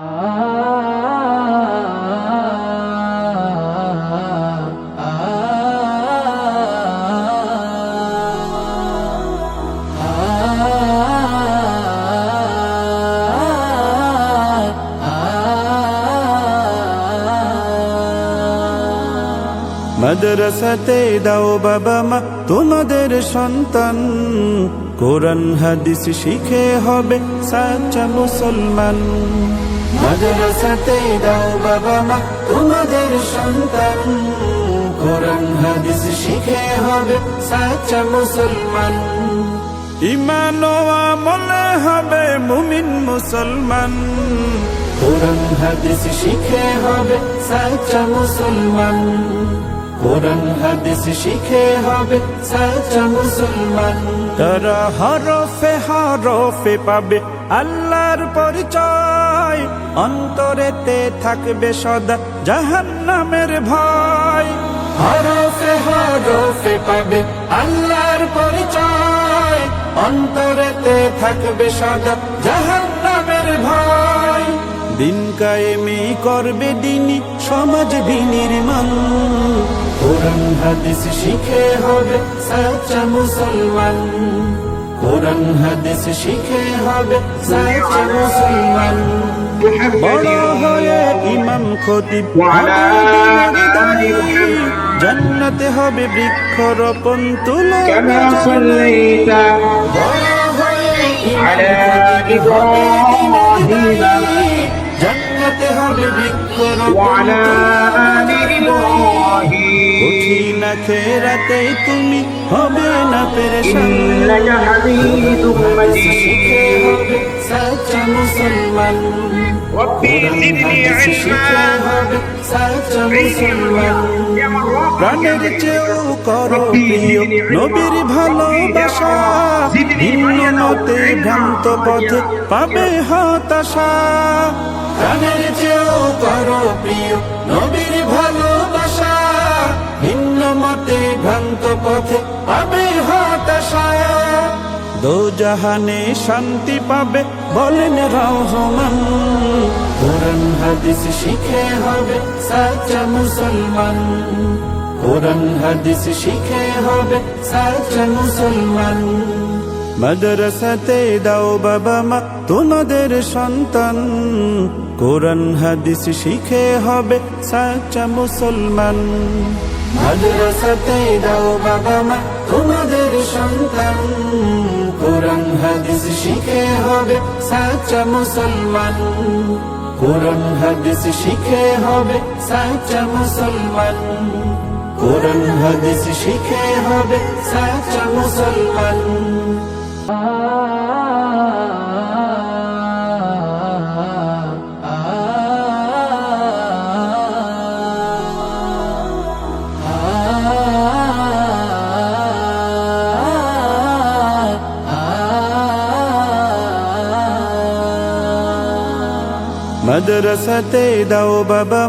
মাদ্রাসাতে দাও বাবা মা তোমাদের সন্তান, কোরআন হাদিস শিখে হবে সাচ্চা মুসলমান। মাদ্রাসাতে দাও বাবা মা তোমাদের সন্তান, কোরআন হাদিস শিখে হবে সাচ্চা মুসলমান। ঈমান ও আমলে হবে মুমিন মুসলমান, কোরআন হাদিস শিখে হবে সাচ্চা মুসলমান। কোরআন হাদিস শিখে হবে সাচ্চা মুসলমান। তারা হরফে হরফে পাবে আল্লাহর পরিচয়, অন্তরেতে থাকবে সদা জাহান্নামের ভয়। হরফে হরফে পাবে আল্লাহর পরিচয়, অন্তরেতে থাকবে সদা জাহান্নামের ভয়। দিন কায়েমি করবে দিনী সমাজ বিনির্মাণ, কোরআন হাদিস শিখে হবে সাচ্চা মুসলমান। কোরআন হাদিস শিখে হবে সাচ্চা মুসলমান। বড় হয়ে ইমাম খতিব জান্নাতে হবে বৃক্ষরোপণ তুলে। জান্নাতে হবে বৃক্ষরোপণ কঠিন আখিরাতে তুমি হবে না পেরেশান। শিখে হবে সাচ্চা মুসলমান, শিখে হবে সাচ্চা মুসলমান। প্রাণের চেয়েও করো প্রিয় নবীর ভালোবাসা, ভিন্ন মতে ভ্রান্ত পথে পাবে হতাশা। প্রাণের চেয়েও করো প্রিয় নবীর ভালোবাসা, ভিন্ন মতে ভ্রান্ত পথে পাবে হতাশা। দোজাহানে শান্তি পাবে বলেন রহমান, কোরআন হাদিস শিখে হবে সাচ্চা মুসলমান। কোরআন হাদিস শিখে হবে সাচ্চা মুসলমান। মাদ্রাসাতে দাও বাবা মা তোমাদের সন্তান, কোরআন হাদিস শিখে হবে সাচ্চা মুসলমান। মাদ্রাসাতে দাও বাবা মা তোমাদের সন্তান, কোরআন হাদিস শিখে হবে সাচ্চা মুসলমান। কোরআন হাদিস শিখে হবে সাচ্চা মুসলমান। কোরআন হাদিস শিখে হবে সাচ্চা মুসলমান। মাদ্রাসাতে দাও বাবা